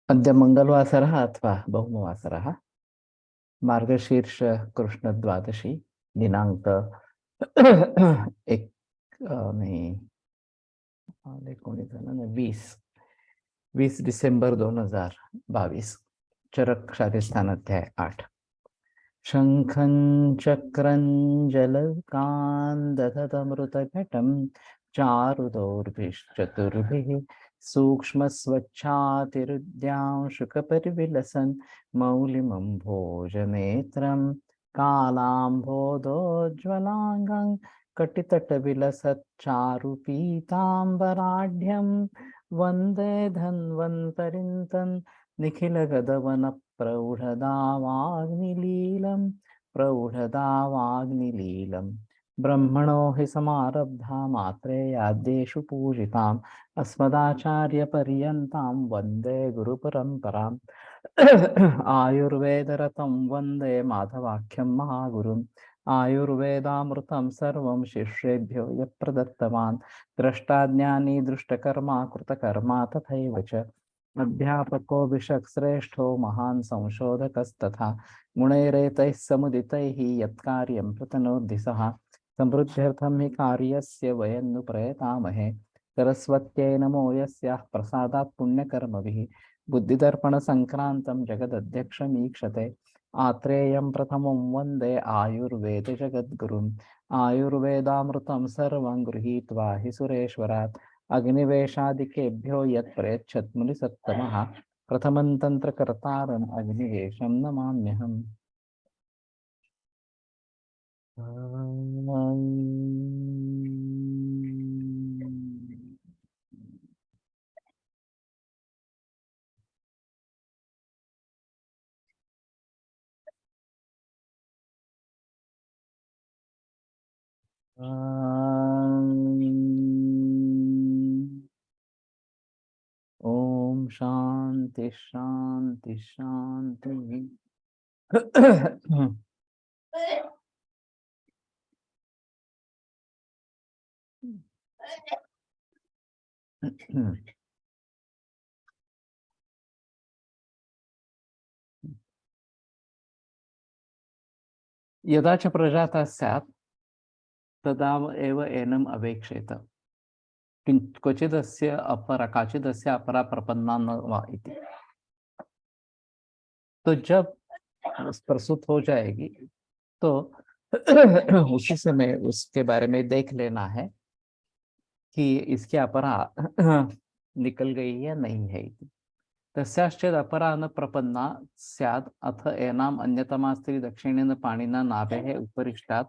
अद्य मंगलवासरः अथवा बहुमवासरः मार्गशीर्ष कृष्ण द्वादशी दिनांक एक नहीं 20 डिसेंबर 2022 चरक शालिस्थान अध्याय 8 शंखं चक्रं जलकान्दधतमृतघटं चारुदौर्भिश्चतुर्भिः सूक्ष्मस्वच्छातिरुद्यांशुकपरिविलसन् मौलिमम्भोजनेत्रं कालाम्भोदोज्ज्वलाङ्गं कटितटविलसच्चारुपीताम्बराढ्यं वन्दे धन्वन्तरिं तं निखिलगदवनप्रौढदावाग्निलीलं ब्रह्मणो हि समारब्धा मात्रेयाद्येषु पूजिताम् अस्मदाचार्यपर्यन्तां वन्दे गुरुपरम्पराम् आयुर्वेदरतं वन्दे माधवाख्यं महागुरुम् आयुर्वेदामृतं सर्वं शिष्येभ्यो यः प्रदत्तवान् द्रष्टाज्ञानी दृष्टकर्मा कृतकर्मा तथैव च अध्यापको विषक्श्रेष्ठो महान् संशोधकस्तथा गुणैरेतैः समुदितैः यत्कार्यं प्रतनोद्धि सः समृद्ध्यर्थं हि कार्यस्य वयं नु प्रयतामहे सरस्वत्यै नमो यस्याः प्रसादात् पुण्यकर्मभिः बुद्धिदर्पणसङ्क्रान्तं जगदध्यक्षमीक्षते आत्रेयं प्रथमं वन्दे आयुर्वेदजगद्गुरुम् आयुर्वेदामृतं सर्वं गृहीत्वा हि सुरेश्वरात् अग्निवेशादिकेभ्यो यत् प्रयच्छत् मुनिसत्तमः प्रथमं तन्त्रकर्तारम् अग्निवेशं नमाम्यहम्। ओम शांति शांति शांति। यदा च प्रजाता स्यात् तदा एव एनम् अवेक्षेत क्वचिदस्य काचिदस्य अपरा प्रपन्ना न वा इति। तो जब प्रस्तुत हो जाएगी तो उसी समय उसके बारे में देख लेना है कि इसके अपरा निकल गई या नहीं है। तस्याश्चेद अपरा न प्रपन्ना स्यात् अथ एनाम अन्यतमा स्त्री दक्षिणेन पाणिना नाभेः उपरिष्टात्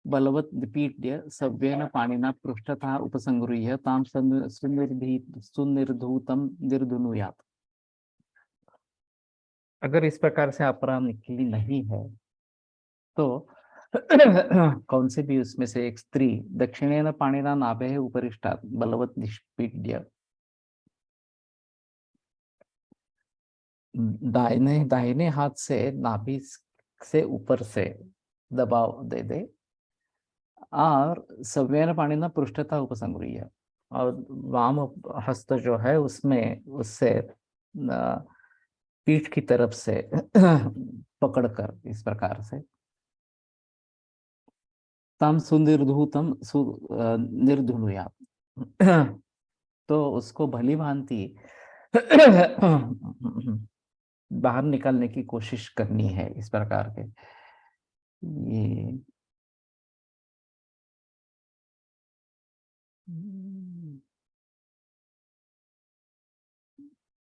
बलवत् निपीड्य सव्येन पाणिना पृष्ठतः उपसंगृह्य तां सुनिर्धूतं निर्धुनुयात्। अगर इस प्रकार से अपरा निकली नहीं है तो कौन से भी उसमें से एक स्त्री दक्षिणेन पाणिना नाभेः उपरिष्टात् बलवत् निष्पीड्य दाहिने दाहिने हाथ से नाभि से ऊपर से दबाव दे दे और सव्येन पाणिना पृष्ठतः उपसंगृह्य और वाम हस्त जो है उसमें उससे पीठ की तरफ से पकड़कर इस प्रकार से तम सुनिर्धूतम निर्धुनुयात् तो उसको भली भांति बाहर निकालने की कोशिश करनी है। इस प्रकार के ये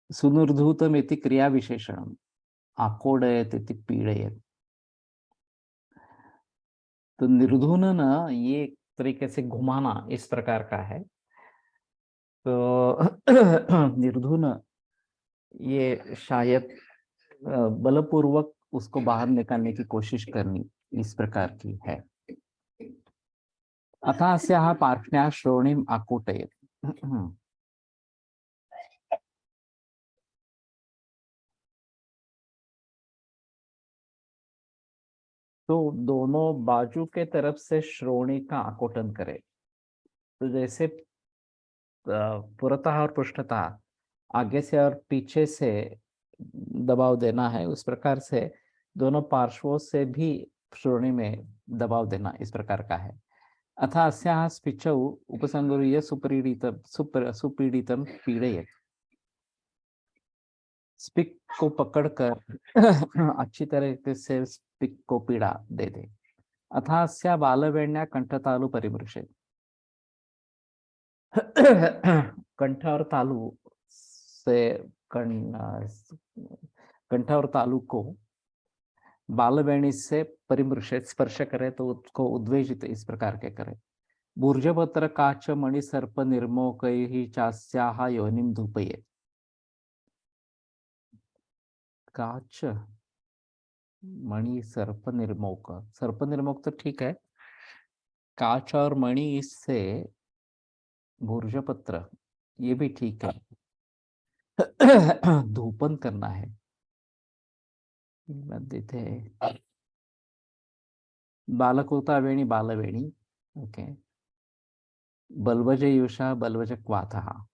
सुनिर्धूतमिति क्रिया विशेषणम आकोडयत इति पीड़यत। तो निर्धून ये एक तरीके से घुमाना इस प्रकार का है। तो निर्धून ये शायद बलपूर्वक उसको बाहर निकालने की कोशिश करनी इस प्रकार की है। अतः अस्याः पार्ष्ण्याः श्रोणीम् आकोटयत्। तो दोनों बाजू के तरफ से श्रोणी का आकोटन करे। तो जैसे पुरतः और पृष्ठतः आगे से और पीछे से दबाव देना है, उस प्रकार से दोनों पार्श्वों से भी श्रोणी में दबाव देना इस प्रकार का है। अथ अस्याः स्पिचौ उपसंगरीय सुपीड़ितम पीड़येत्। स्पिक को पकड़कर अच्छी तरीके से स्पिक को पीड़ा दे दे। अथा अस्या बालवेण्या कंठतालु परिमृशेत्। कंठ और तालु से कंठ और तालु को बालवेणी से परिमृशेत् स्पर्श करे तो उसको उद्वेजित इस प्रकार के करे। भूर्जपत्र काच मणि सर्प निर्मोकैः चास्याः योनिं धूपयेत्। काच मणि सर्प निर्मोक तो ठीक है, काच और मणि इससे भूर्जपत्र ये भी ठीक है। धूपन करना है देते बालकोता वेणी बालवेणी। ओके, बलवज युषा बलवज क्वाथा,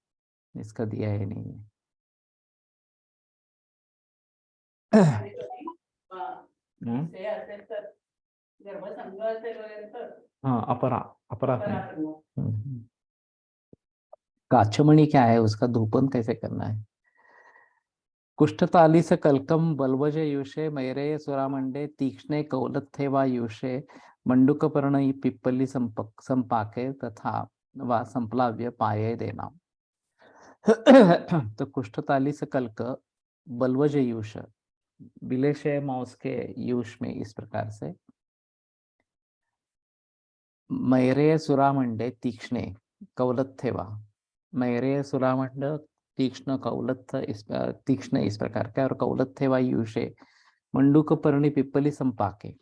इसका दिया है नहीं है। हाँ, अपरा अपरा काचमणि क्या है, उसका धूपन कैसे करना है। कुष्ठताली से कलकम बलवज युषे मैरेय सुरामंडे तीक्ष्णे कौलत्थे वा युषे मंडुकपर्ण पिप्पली संपाके तथा वा संप्लाव्य पाये देना। तो कुष्ठताली से कल्क बलवज युष बिलेशय माउस के युष में इस प्रकार से मैरेय सुरामंडे तीक्ष्णे कौलत्थे वा, मैरेय सुरामंड तीक्ष्ण कौलत्थ तीक्ष्ण इस प्रकार का, और कौलत्थे वा युषे मंडूकपर्णी पिप्पली संपाके,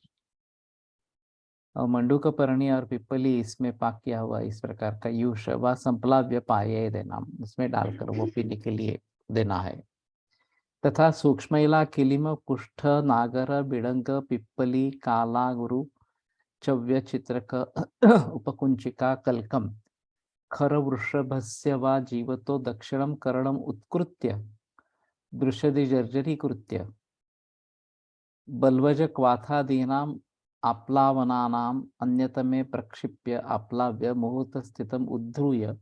और मंडूकपर्णी और पिप्पली इसमें पाक किया हुआ इस प्रकार का युष व संप्लाव्य पाये देना, उसमें डालकर वो पीने के लिए देना है। तथा सूक्ष्मैला किलिम कुष्ठ नागर बिडंग पिप्पली काला गुरु चव्य चित्रक उपकुंचिका कल्कम खर वृषभस्य वा जीवतो दक्षिणं करणम उत्कृत्य दृश्यदि जर्जरीकृत्य बलवज क्वाथादीनाम आप्लावनानाम अन्यतमे प्रक्षिप्य आप्लाव्य मुहूर्त स्थितम उद्धूय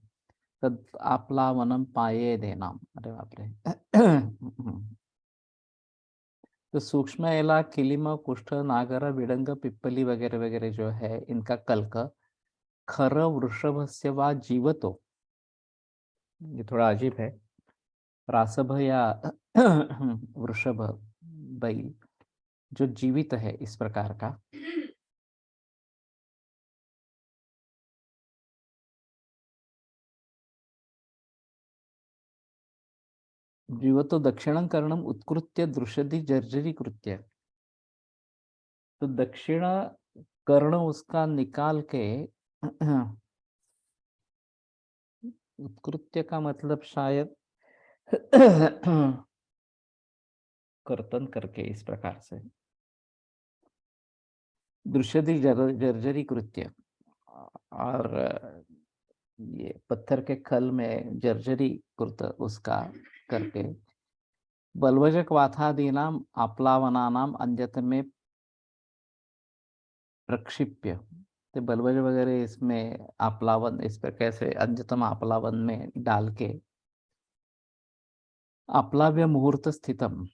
तद आप्लावनम पाये देनाम। अरे बाप रे। तो सूक्ष्म एला किलिम कुष्ठ नागर बिडंग पिप्पली वगैरह वगैरह जो है, इनका कल्क खर वृषभस्य वा जीवतो, ये थोड़ा अजीब है, रासभ या वृषभ बैल जो जीवित है इस प्रकार का, जीवतो दक्षिणं करणम उत्कृत्य दृश्यति जर्जरी कृत्य। तो दक्षिण कर्ण उसका निकाल के उत्कृत्य का मतलब शायद कर्तन करके इस प्रकार से दृश्यति जर्जरी कृत्य, और ये पत्थर के खल में जर्जरी कृत उसका करके बलवज क्वाथादीनाम आप्लावनानाम अंजत में प्रक्षिप्य, तो बलवज वगैरह इसमें आप्लावन इस पर कैसे अंजतम आप्लावन में डाल के आप्लाव्य मुहूर्त स्थितम,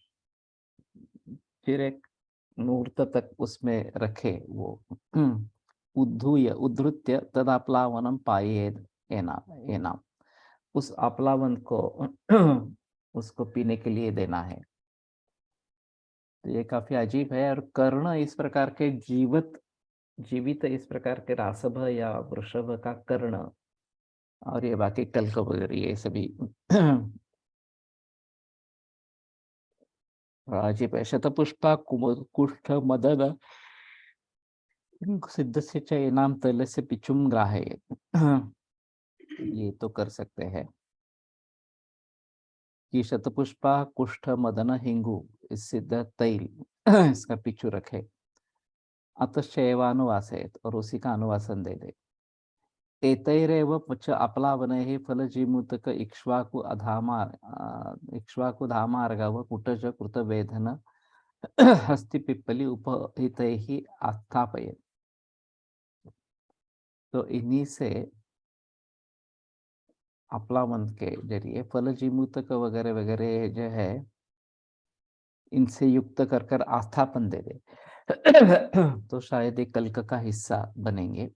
फिर एक मुहूर्त तक उसमें रखे वो उद्धूय उद्धृत्य तदाप्लावनम पाये एना एना, उस आप्लावन को उसको पीने के लिए देना है। तो ये काफी अजीब है। और कर्ण इस प्रकार के जीवित इस प्रकार के रासभ या वृषभ का कर्ण, और ये बाकी कल्क वगैरह ये सभी अजीब है। शतपुष्पा कुष्ठ मदन सिद्ध से च नाम तैल से पिचुम ग्राहे, ये तो कर सकते हैं कि शतपुष्पा कुष्ठ मदन हिंगू इस सिद्ध तैल इसका पिचू रखे, अतश्चैवानुवासेत और उसी का अनुवासन दे दे। एतैरेव च अप्लावनैः फलजीमूतक इक्ष्वाकु धामार्गव कुटज कृतवेधन हस्तिपिप्पली उपहितैः आस्थापयत्। तो इन्हीं से अप्लावन के जरिए फलजीमूतक वगैरह वगैरह जो है इनसे युक्त कर कर आस्थापन दे दे तो शायद एक कल्क का हिस्सा बनेंगे।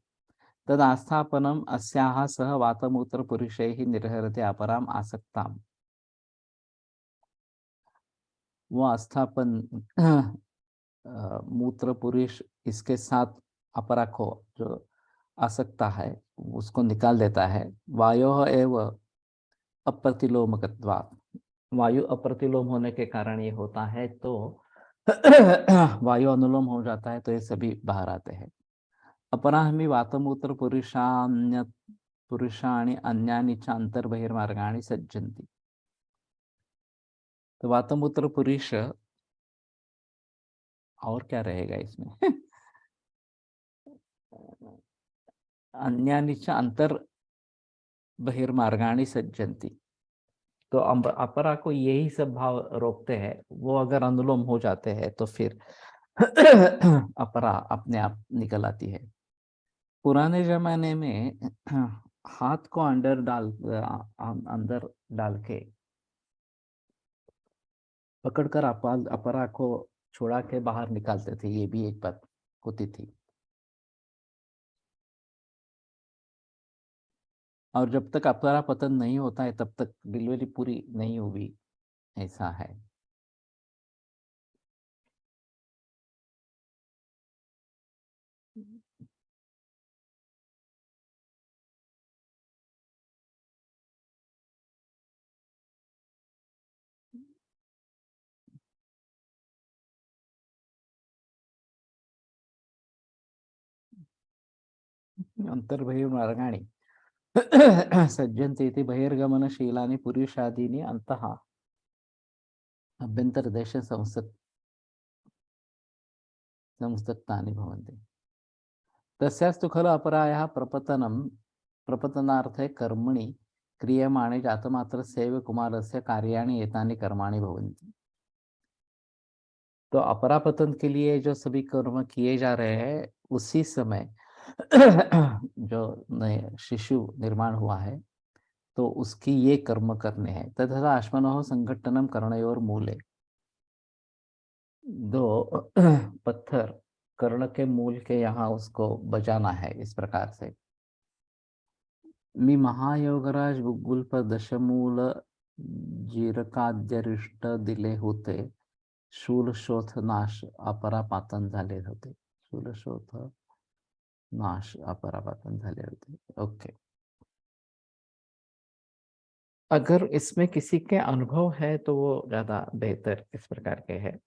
तद आस्थापनम अस्याः सह वातमूत्र पुरुषैः निर्हरते अपराम आसक्ताम। वो आस्थापन मूत्र पुरुष इसके साथ अपरा को जो आसक्ता है उसको निकाल देता है। वायो एव अप्रतिलोमकत्वात्, वायु अप्रतिलोम होने के कारण ये होता है, तो वायु अनुलोम हो जाता है तो ये सभी बाहर आते हैं। अपराहमि वातमूत्र पुरुषाणि अन्यानि च अंतर्बहिर्मार्गाणि सज्जन्ति। तो वातमूत्र पुरुष और क्या रहेगा इसमें अन्यानि च अंतर्बहिर्मार्गाणि सज्जन्ति। तो अपरा को यही सब भाव रोकते हैं। वो अगर अनुलोम हो जाते हैं तो फिर अपरा अपने आप निकल आती है। पुराने जमाने में हाथ को अंदर डाल के पकड़कर अपरा को छुड़ा के बाहर निकालते थे, ये भी एक बात होती थी। और जब तक अपरा पतन नहीं होता है तब तक डिलीवरी पूरी नहीं हुई, ऐसा है। अंतर्बहिर्मार्गाणि सज्जन्ते इति बहिर्गमनशीलानि पुरुषादीनि अन्तः अभ्यन्तरदेशे संसक्तानि भवन्ति। तस्यास्तु खलु अपरायाः प्रपतनार्थे कर्मणि क्रियमाणे जातमात्रस्यैव कुमारस्य कार्याणि एतानि कर्माणि भवन्ति। तो अपरापतन के लिए जो सभी कर्म किए जा रहे हैं उसी समय जो नए शिशु निर्माण हुआ है तो उसकी ये कर्म करने हैं। तथा अश्मनोः संघट्टनम कर्णयोर मूले, दो पत्थर कर्ण के मूल के यहाँ उसको बजाना है इस प्रकार से। मी महायोगराज गुग्गुल पर दशमूल जीरकाद्यरिष्ट दिले होते शूलशोथ नाश अपरापातन झाले होते। शूलशोथ नाश अपरापातन झाले होते। ओके, अगर इसमें किसी के अनुभव है तो वो ज्यादा बेहतर इस प्रकार के है।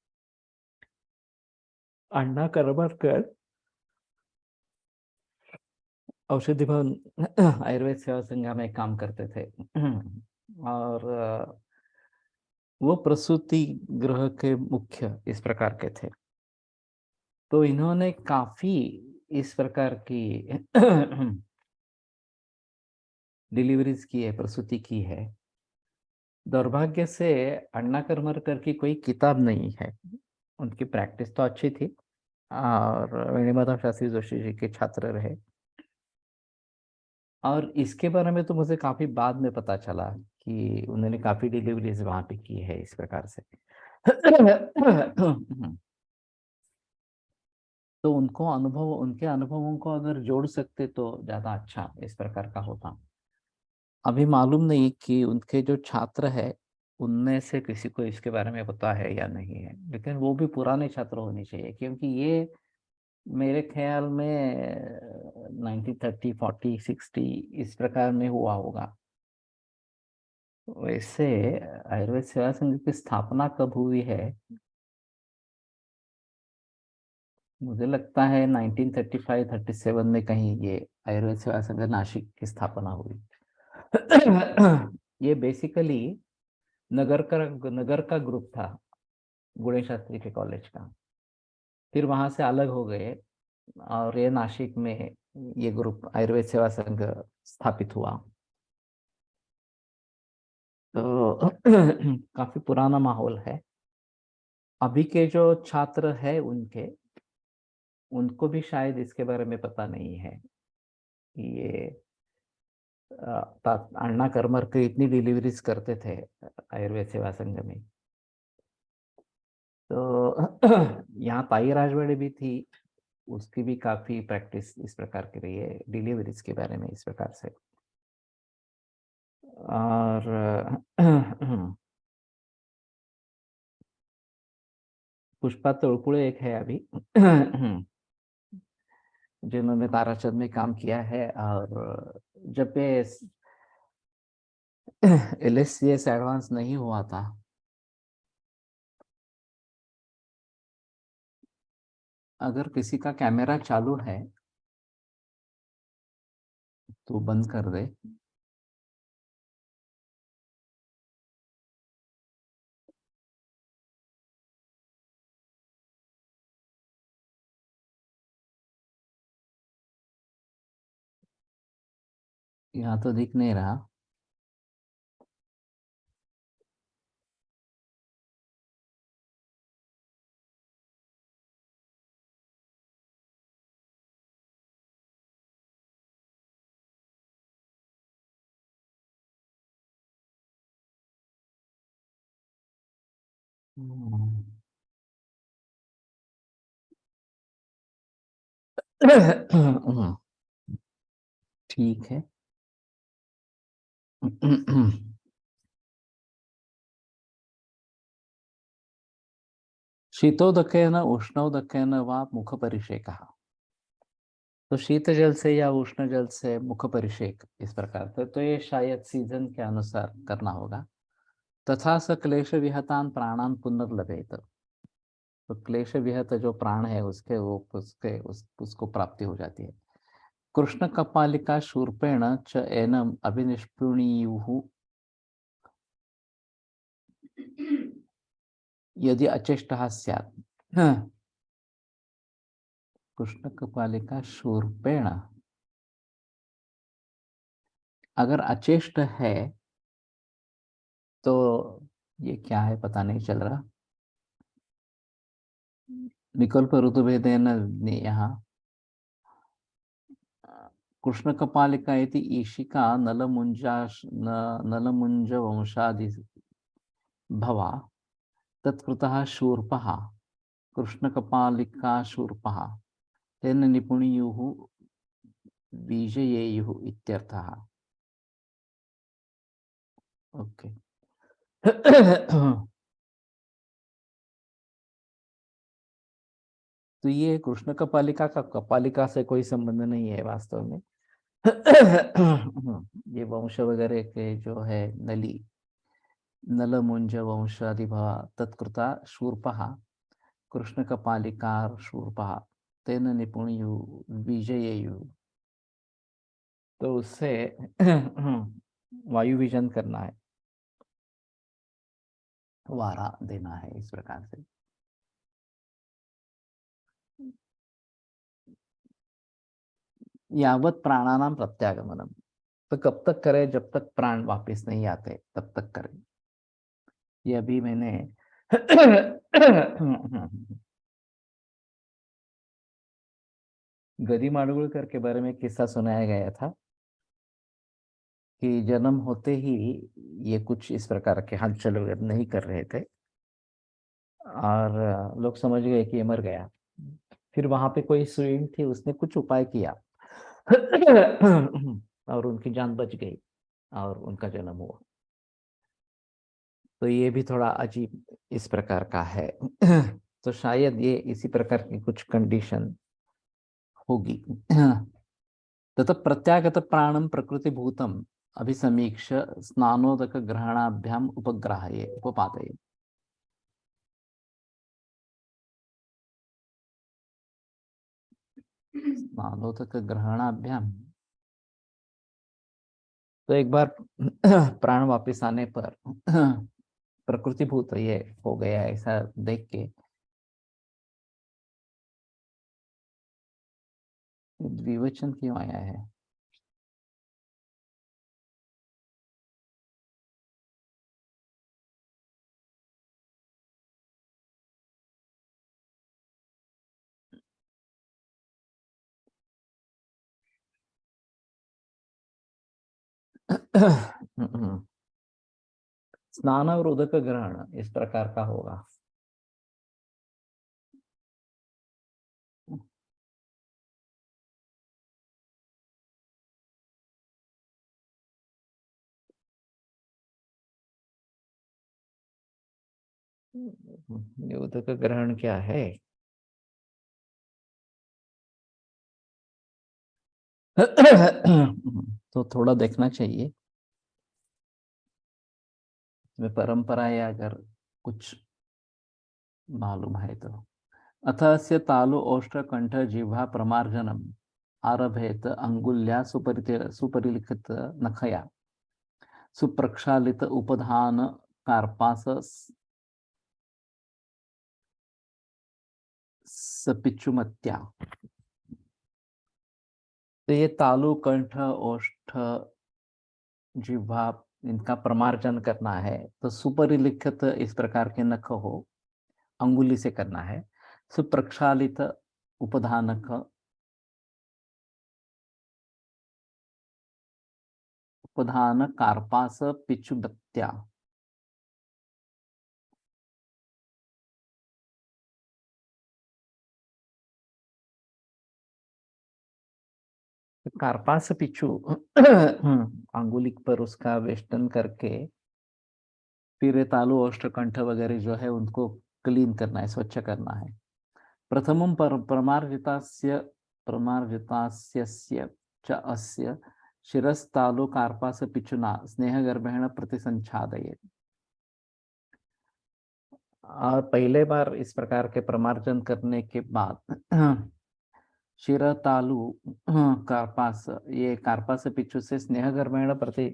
अण्णा करमरकर औषधि भवन आयुर्वेद सेवा संघ में काम करते थे और वो प्रसूति गृह के मुख्य इस प्रकार के थे। तो इन्होंने काफी इस प्रकार की डिलीवरीज की है, प्रसूति की है। दुर्भाग्य से अण्णा करमरकर की कोई किताब नहीं है। उनकी प्रैक्टिस तो अच्छी थी और वेणुमाधव शास्त्री जोशी जी के छात्र रहे। और इसके बारे में तो मुझे काफी बाद में पता चला कि उन्होंने काफी डिलीवरीज वहां पे की है इस प्रकार से। तो उनके अनुभवों को अगर जोड़ सकते तो ज्यादा अच्छा इस प्रकार का होता। अभी मालूम नहीं कि उनके जो छात्र है उनमें से किसी को इसके बारे में पता है या नहीं है, लेकिन वो भी पुराने छात्र होने चाहिए क्योंकि ये मेरे ख्याल में 1930 40 60 इस प्रकार में हुआ होगा। वैसे आयुर्वेद सेवा संघ की स्थापना कब हुई है? मुझे लगता है 1935-37 में कहीं ये आयुर्वेद सेवा संघ नासिक की स्थापना हुई। ये बेसिकली नगर का ग्रुप था, गुणे शास्त्री के कॉलेज का। फिर वहां से अलग हो गए और ये नासिक में ये ग्रुप आयुर्वेद सेवा संघ स्थापित हुआ। तो काफी पुराना माहौल है। अभी के जो छात्र है उनको भी शायद इसके बारे में पता नहीं है कि ये अण्णा करमरकर इतनी डिलीवरीज करते थे आयुर्वेद सेवा संघ में। तो यहाँ ताई राजवाड़े भी थी, उसकी भी काफी प्रैक्टिस इस प्रकार की रही है डिलीवरीज के बारे में इस प्रकार से। और पुष्पा तोड़पुड़े एक है अभी जिन्होंने ताराचंद में काम किया है। और जब ये LSCS एडवांस नहीं हुआ था, अगर किसी का कैमरा चालू है तो बंद कर दे। यहाँ तो दिख नहीं रहा। हम्म। ठीक है। शीतोदकेन उष्णोदकेन वा मुखपरिषेकः। तो शीत जल से या उष्ण जल से मुख परिषेक इस प्रकार से, तो ये शायद सीजन के अनुसार करना होगा। तथा स क्लेश विहतान प्राणान पुनर्लभेत। तो क्लेश विहत जो प्राण है उसके वो उसको प्राप्ति हो जाती है। कृष्ण कपालिका शूर्पेण च एनम अभिनिष्पुणीयुः यदि अचेष्टः स्यात्। हाँ, कृष्ण कपालिका शूर्पेण अगर अचेष्ट है तो ये क्या है पता नहीं चल रहा। विकल्प ऋतुभेदेन यहाँ कृष्ण कपालिका इति ईशिका नलमुंज वंशादि भवा तत्कृतः शूर्पः कृष्ण कपालिका शूर्पः तेन निपुणियुः बीजयेयुः इत्यर्थः। ओके। तो ये कृष्ण कपालिका का कपालिका से कोई संबंध नहीं है वास्तव में। ये वंश वगैरह के जो है नली नलमुंज वंशादिभवा तत्कृता शूर्पः कृष्ण कपालिका शूर्पः तेन निपुणयु विजयेयु। तो उससे वायु विजन करना है, वारा देना है इस प्रकार से। यावत प्राणानाम प्रत्यागमनम। तो कब तक करें, जब तक प्राण वापस नहीं आते तब तक करें। ये अभी मैंने गदी माडगुळकर के बारे में किस्सा सुनाया गया था कि जन्म होते ही ये कुछ इस प्रकार के हलचल वगैरह नहीं कर रहे थे और लोग समझ गए कि ये मर गया। फिर वहां पे कोई स्टूडेंट थी, उसने कुछ उपाय किया और उनकी जान बच गई और उनका जन्म हुआ। तो ये भी थोड़ा अजीब इस प्रकार का है। तो शायद ये इसी प्रकार की कुछ कंडीशन होगी। ततः प्रत्यागत प्राणम प्रकृति भूतम अभिसमीक्ष स्नानोदक ग्रहणाभ्याम उपग्राह्य उपपादये। स्नानोदक ग्रहणाभ्याम। तो एक बार प्राण वापस आने पर प्रकृतिभूत ये हो गया ऐसा देख के द्विवचन क्यों आया है? स्नान और उदक ग्रहण इस प्रकार का होगा। ये उदक ग्रहण क्या है? तो थोड़ा देखना चाहिए इसमें परंपरा या अगर कुछ मालूम है तो। अथ अस्य तालु ओष्ठ कंठ जिह्वा प्रमार्जनम आरभेत अंगुल्या सुपरिलिखित नखया सुप्रक्षालित उपधान कार्पास सपिचुमत्या। तो ये तालु कंठ ओष्ठ जिह्वा इनका प्रमार्जन करना है तो सुपरिलिखित इस प्रकार के नख हो, अंगुली से करना है। सुप्रक्षालित उपधानक उपधान कार्पास पिचुबत्या। कार्पास पिचू अंगुली पर उसका वेष्टन करके फिर ये तालु ओष्ठकंठ वगैरह जो है उनको क्लीन करना है, स्वच्छ करना है। प्रथमं प्रमार्जितास्य प्रमार्जितास्यस्य च अस्य शिरस्तालु कार्पास पिचुना स्नेहगर्भेण प्रतिसंचादयेत्। और पहले बार इस प्रकार के प्रमार्जन करने के बाद शिर तालु कार्पास, ये कार्पास पिचु से स्नेहगर्भेण प्रति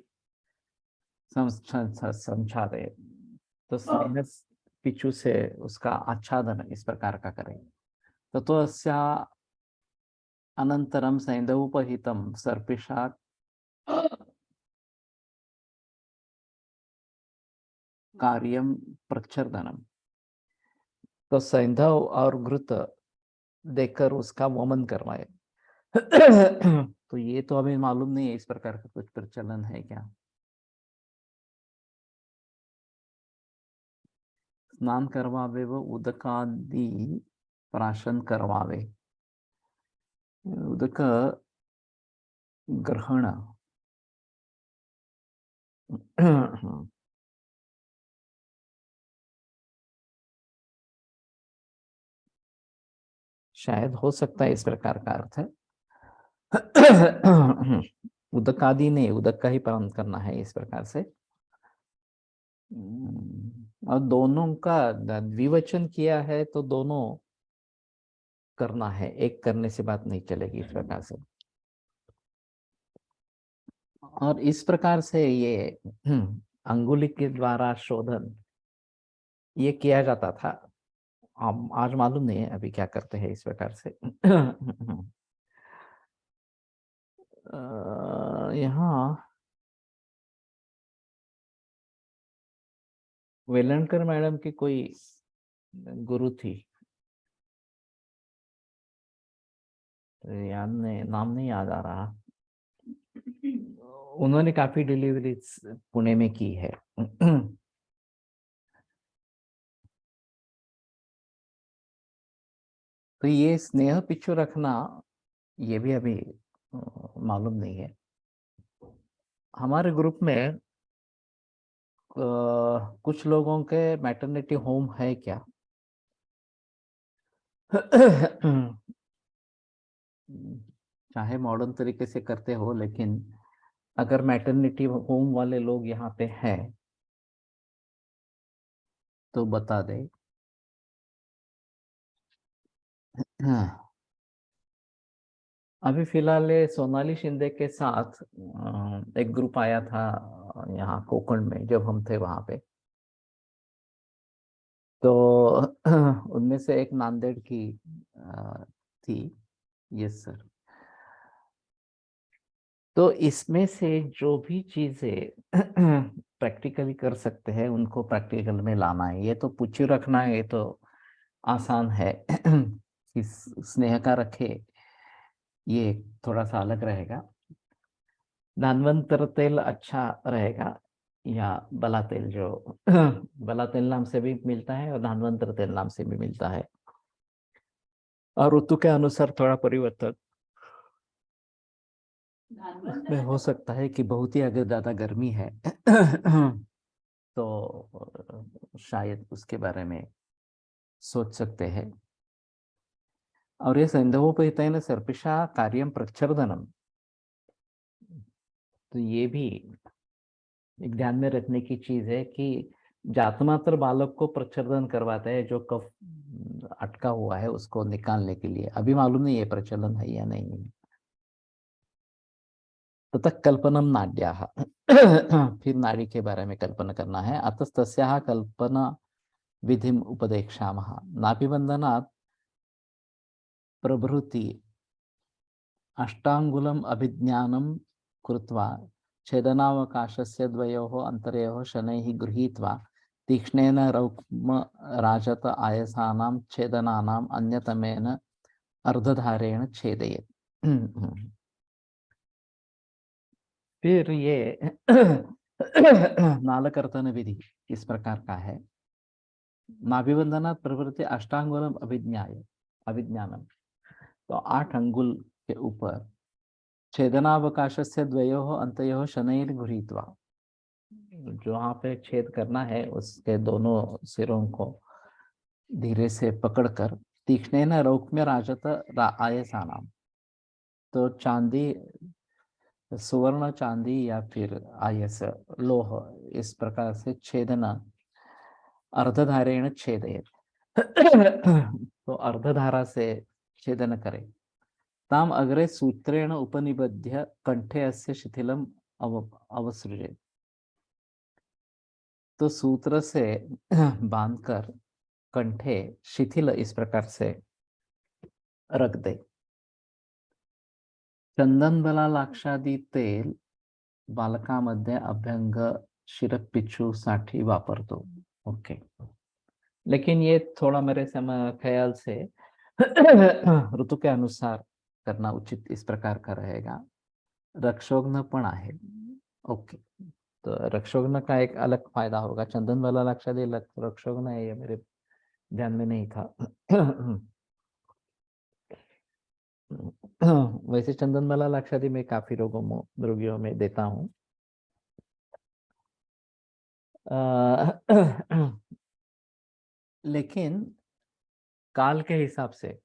संचादय, तो स्नेह पिचु से उसका आच्छादन इस प्रकार का करें। तो अस्या अनंतरम सैंधवोपहितं सर्पिषा कार्यम प्रच्छर्दनम। तो सैंधव और घृत देकर उसका वमन करवाए। तो ये तो हमें मालूम नहीं है इस प्रकार का कुछ प्रचलन है क्या। स्नान करवावे व उदकादि प्राशन करवावे। उदक ग्रहण शायद हो सकता है इस प्रकार का अर्थ है। उदक आदि नहीं, उदक का ही पालन करना है इस प्रकार से। और दोनों का द्विवचन किया है तो दोनों करना है, एक करने से बात नहीं चलेगी इस प्रकार से। और इस प्रकार से ये अंगुली के द्वारा शोधन ये किया जाता था। आज मालूम नहीं है अभी क्या करते हैं इस प्रकार से। यहाँ वेलणकर मैडम की कोई गुरु थी, याद नहीं, नाम नहीं याद आ रहा। उन्होंने काफी डिलीवरी पुणे में की है। तो ये स्नेह पिछू रखना ये भी अभी मालूम नहीं है। हमारे ग्रुप में कुछ लोगों के मैटरनिटी होम है क्या? चाहे मॉडर्न तरीके से करते हो, लेकिन अगर मैटरनिटी होम वाले लोग यहाँ पे हैं तो बता दे। हाँ, अभी फिलहाल ये सोनाली शिंदे के साथ एक ग्रुप आया था यहाँ कोकण में जब हम थे वहां पे। तो उनमें से एक नांदेड़ की थी। Yes sir. तो इसमें से जो भी चीजें प्रैक्टिकली कर सकते हैं उनको प्रैक्टिकल में लाना है। ये तो पूछी रखना है, ये तो आसान है। कि स्नेह का रखे, ये थोड़ा सा अलग रहेगा। धानवंतर तेल अच्छा रहेगा या बला तेल, जो बला तेल नाम से भी मिलता है और धानवंतर तेल नाम से भी मिलता है। और ऋतु के अनुसार थोड़ा परिवर्तन में हो सकता है कि बहुत ही अगर ज्यादा गर्मी है तो शायद उसके बारे में सोच सकते हैं। और ये संदर्भोपहितेन सर्पिषा कार्यम प्रच्छर्दनम, तो ये भी एक ध्यान में रखने की चीज है कि जातमात्र बालक को प्रच्छर्दन करवाता है, जो कफ अटका हुआ है उसको निकालने के लिए। अभी मालूम नहीं है प्रचलन है या नहीं है। ततः कल्पनम नाड्याः फिर नाड़ी के बारे में कल्पना करना है। अतस्तस्याः कल्पना विधिम उपदेक्षामः। नाभिबन्धनात् प्रभृति अष्टाङ्गुलम् अभिज्ञानं कृत्वा छेदनावकाशस्य द्वयोः अन्तरयोः शनैः गृहीत्वा तीक्ष्णेन रौक्मराजत आयसानां छेदनानाम् अन्यतमेन अर्धधारेण छेदयेत्। फिर ये नालकर्तन विधि इस प्रकार का है। नाभिबंधनात् प्रवृत्ति अष्टांगुलम अभिज्ञानम, तो 8 अंगुल के ऊपर छेदनावकाश से द्वयोः अंतयोः शनैर गृहीत्वा, जो वहां पे छेद करना है उसके दोनों सिरों को धीरे से पकड़कर तीक्ष्णेन रौक्म्य राजत आयसानाम, तो चांदी, सुवर्ण चांदी या फिर आयस लोह, इस प्रकार से छेदना अर्धधारेण छेदयेत्। तो अर्धधारा से छेदन करे। ताम अग्रे सूत्रेण उपनिबध्य कंठे अस्य शिथिलम अवसृजेत्, तो सूत्र से बांधकर कंठे शिथिल इस प्रकार से रख दे। चंदन बला लाक्षादी तेल बालकामध्ये अभ्यंग शिरपिच्छू साठी वापरतो। ओके, लेकिन ये थोड़ा मेरे समय ख्याल से ऋतु के अनुसार करना उचित इस प्रकार का रहेगा। रक्षोघ्न पण आहे। ओके, तो रक्षोघ्न का एक अलग फायदा होगा। चंदन वाला लाक्षादी रक्षोघ्न है, ये मेरे ध्यान में नहीं था। वैसे चंदन वाला लाक्षादी मैं काफी रोगियों में देता हूँ। लेकिन काल के हिसाब से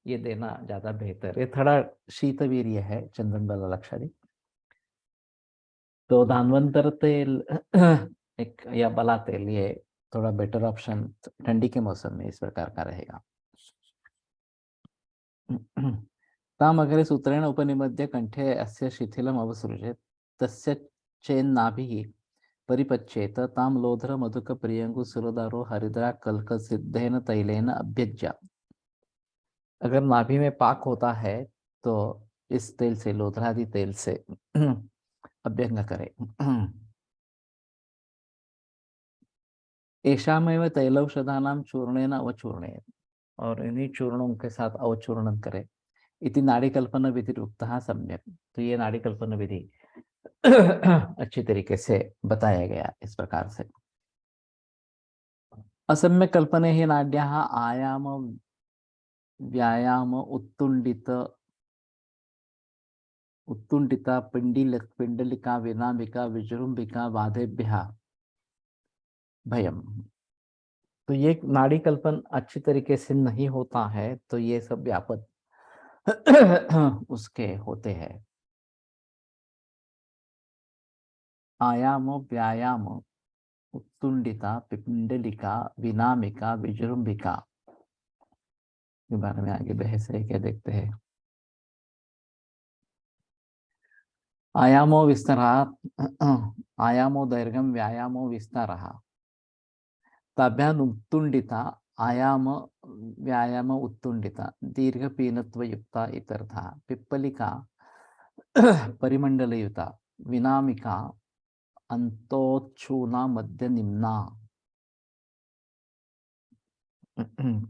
ये देना ज्यादा बेहतर। ये थोड़ा शीतवीर्य है चंदन वाला लक्षादी। तो धानवंतर तेल एक या बला तेल, ये थोड़ा बेटर ऑप्शन ठंडी के मौसम में इस प्रकार का रहेगा। ताम अग्रे सूत्रेण उपनिबध्य कंठे अस्य शिथिलम अवसृजेत् तस्य चेन्नाभिः परिपच्येत ताम लोध्र मधुक प्रियंगु सुरदारो हरिद्रा कल्क सिद्धेन तैलेन अभ्यज्य। अगर नाभि में पाक होता है तो इस तेल से, लोधरादि तेल से अभ्यंग करे। ऐशामेव तैलौषधानां चूर्णेन अवचूर्णेन, और इन्हीं चूर्णों के साथ अवचूर्णन करे। इति नाड़ी कल्पना विधि उक्तः सम्यक, तो ये नाड़ी कल्पना विधि अच्छी तरीके से बताया गया इस प्रकार से। असम्यक कल्पने ही नाड्याः आयाम व्यायाम उत्तुंडिता पिंडलिका विनामिका विजृंभिका बाधेभ्यः भयम। तो ये नाड़ी कल्पन अच्छी तरीके से नहीं होता है तो ये सब व्यापक उसके होते हैं। आयाम व्यायाम उत्तुंडिता पिंडलिका विनामिका विजृंभिका के बारे में आगे बहस है, क्या देखते हैं। आयामो विस्तारात् आयामो दैर्घ्यं व्यायामो विस्तारः ताभ्याम् उत्तुंडिता आयाम व्यायाम उत्तुंडिता दीर्घ पीनत्वयुक्ता इत्यर्थः। पिप्पलिका परिमंडलयुता विनामिका अंतोच्छूला मध्य निम्ना।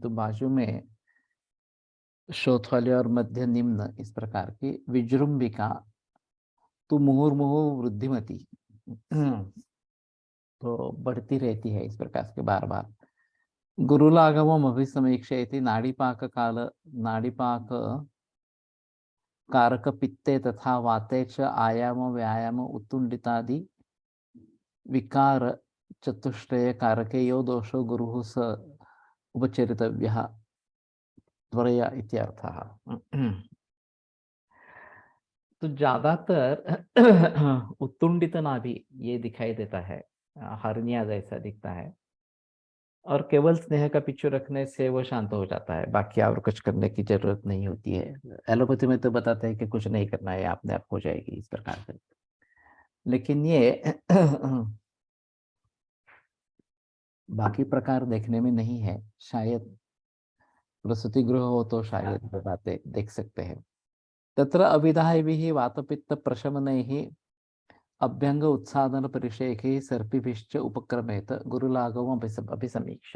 तो बाजू में शोथ वाले और मध्य निम्न इस प्रकार की विजृंभिका तो मुहुर्मुहु वृद्धिमती तो बढ़ती रहती है इस प्रकार के बार बार। गुरुलागमम अभिसमीक्षेति नाड़ीपाक कारक पित्ते तथा वाते च आयाम व्यायाम उत्तुंडितादि विकार चतुष्टय कारके यो दोषो गुरुः स उपचरितव्यः त्वरया इत्यर्थः। तो ज्यादातर उत्तुंडित नाभि ये दिखाई देता है, हरनिया जैसा दिखता है, और केवल स्नेह का पिच्चू रखने से वो शांत हो जाता है, बाकी और कुछ करने की जरूरत नहीं होती है। एलोपैथी में तो बताते हैं कि कुछ नहीं करना है, आपने आप हो जाएगी इस प्रकार से। लेकिन ये बाकी प्रकार देखने में नहीं है, शायद प्रसूति गृह हो तो शायद वो बातें देख सकते हैं। तत्र अविधायभिः वातपित्त प्रशमनैः अभ्यंग उत्सादन परिषेखे सर्पिभिश्च उपक्रमेत गुरुलाघवम अभिसमीक्ष।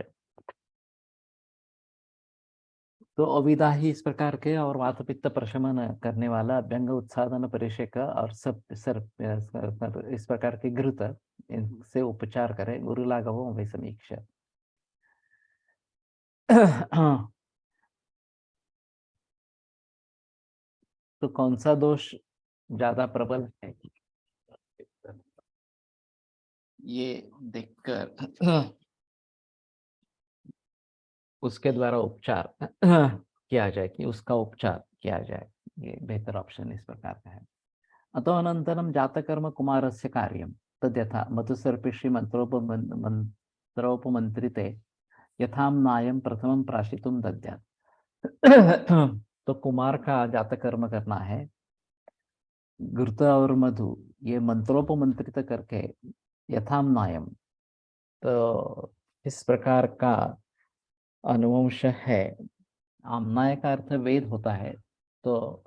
तो अविदा ही इस प्रकार के और वातपित्त प्रशमन करने वाला अभ्यंग उत्सादन परिषेक और सब इस प्रकार के घृत इनसे उपचार करे गुरुलाघवम अभिसमीक्ष। तो कौन सा दोष ज्यादा प्रबल है ये देखकर उसके द्वारा उपचार किया जाए, कि उसका उपचार किया जाए, ये बेहतर ऑप्शन इस प्रकार का है। अतो अनंतरम जातकर्म कुमारस्य कार्यम तद्यथा मधुसर्पिषि मंत्रोपमंत्रिते यथाम नायम प्रथमम प्राशितुम दद्यात्। तो कुमार का जातकर्म करना है, घृत और मधु ये मंत्रोपमंत्रित करके यथाम नायम, तो इस प्रकार का अनुवंश है। आमनाय का अर्थ वेद होता है, तो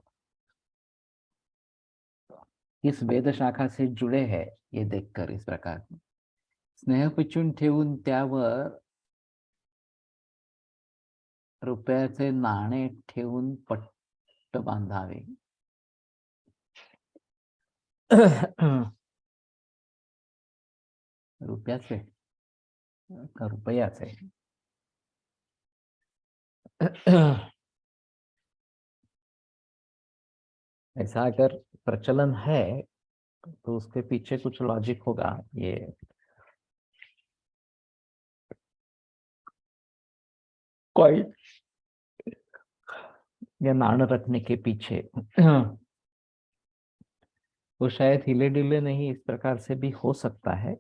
इस वेद शाखा से जुड़े हैं ये देखकर इस प्रकार स्नेह पिचून ठेवून त्यावर रुपयाचे नाणे ठेवून पट्ट बांधावे। रुपयाचे का रुपयाचे ऐसा अगर प्रचलन है तो उसके पीछे कुछ लॉजिक होगा। ये कोई या नाण रखने के पीछे वो शायद हिले डुले नहीं, इस प्रकार से भी हो सकता है।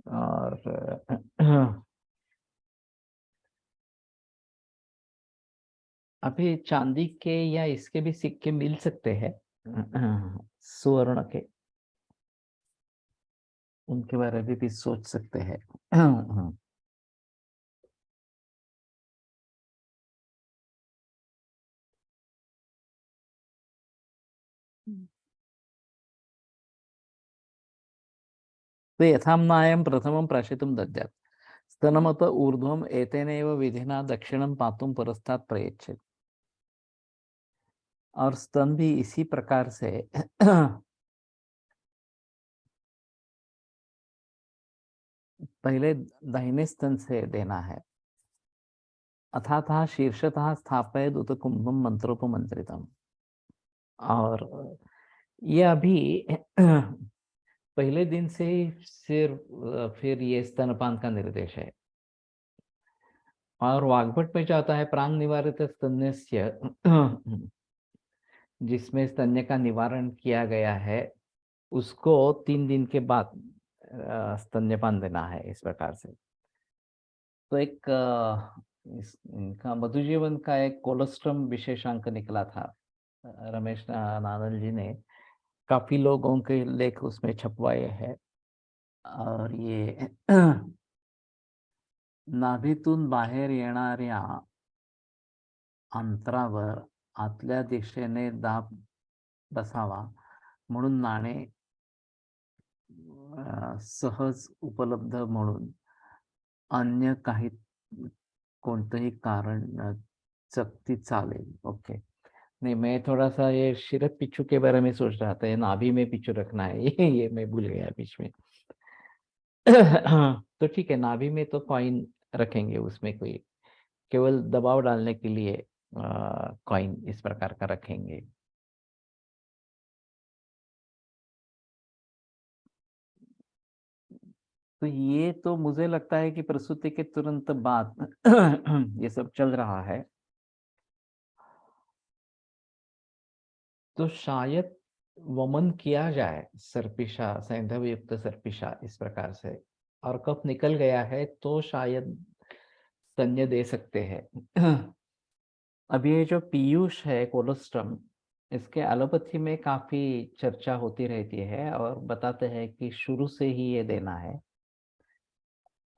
और अभी चांदी के या इसके भी सिक्के मिल सकते हैं स्वर्ण के, उनके बारे में भी सोच सकते हैं। तो यथाम्नायं प्रथमं प्राशितुं दद्यात् स्तनमत ऊर्ध्वम् एतेनैव विधिना दक्षिणं पातुं पुरस्तात् प्रयच्छेत्। और स्तन भी इसी प्रकार से पहले दाहिने स्तन से देना है। अथातः शीर्षतः स्थापयेत् उत कुंभम मंत्रोपमंत्रितम। और ये अभी पहले दिन से ही फिर ये स्तनपान का निर्देश है। और वाग्भट में जाता है प्रांग निवारित स्तन्यस्य, जिसमें स्तन्य का निवारण किया गया है, उसको 3 दिन के बाद स्तन्यपान देना है इस प्रकार से। तो एक इनका मधुजीवन का एक कोलोस्ट्रम विशेषांक निकला था, रमेश नानल जी ने काफी लोगों के लेख उसमें छपवाए हैं। और ये नाभीतून बाहेर येणाऱ्या अंतरावर आतल्या दिशेने दाब बसावा म्हणून नाणे सहज उपलब्ध म्हणून अन्य काही कोणतंही कारण चकती चालेल। ओके, नहीं मैं थोड़ा सा ये सिर्फ पिच्चू के बारे में सोच रहा था, ये नाभि में पिच्चू रखना है ये मैं भूल गया बीच में। हाँ, तो ठीक है, नाभि में तो कॉइन रखेंगे, उसमें कोई केवल दबाव डालने के लिए कॉइन इस प्रकार का रखेंगे। तो ये तो मुझे लगता है कि प्रसूति के तुरंत बाद ये सब चल रहा है, तो शायद वमन किया जाए सर्पिशा, सैंधव युक्त सर्पिशा इस प्रकार से, और कफ निकल गया है तो शायद स्तन्य दे सकते हैं। अब ये जो पीयूष है कोलोस्ट्रम, इसके एलोपैथी में काफी चर्चा होती रहती है और बताते हैं कि शुरू से ही ये देना है।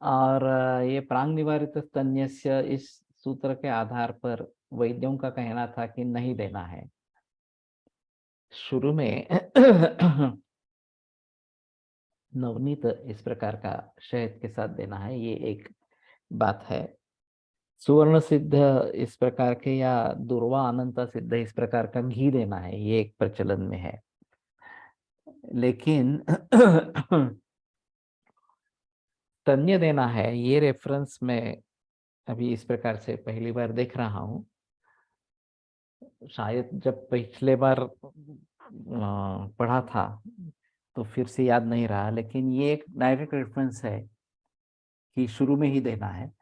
और ये प्रांग निवारित स्तन्यस्य इस सूत्र के आधार पर वैद्यों का कहना था कि नहीं देना है शुरू में। नवनीत इस प्रकार का शहद के साथ देना है, ये एक बात है। सुवर्ण सिद्ध इस प्रकार के या दुर्वा अनंता सिद्ध इस प्रकार का घी देना है, ये एक प्रचलन में है। लेकिन तन्य देना है, ये रेफरेंस में अभी इस प्रकार से पहली बार देख रहा हूँ। शायद जब पिछले बार पढ़ा था तो फिर से याद नहीं रहा, लेकिन ये एक डायरेक्ट रेफरेंस है कि शुरू में ही देना है।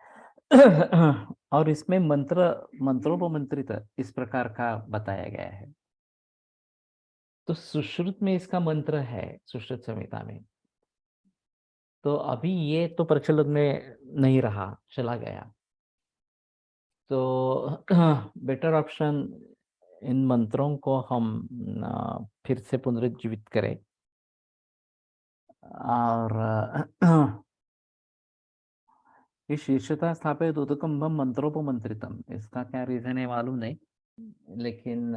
और इसमें मंत्रोपमंत्रित इस प्रकार का बताया गया है। तो सुश्रुत में इसका मंत्र है, सुश्रुत संहिता में। तो अभी ये तो प्रचलन में नहीं रहा, चला गया। तो बेटर ऑप्शन इन मंत्रों को हम फिर से पुनरुज्जीवित करें। और ये शीर्षता स्थापित उदकम्बम मंत्रोपमंत्रितम, इसका क्या रीजन है मालूम नहीं, लेकिन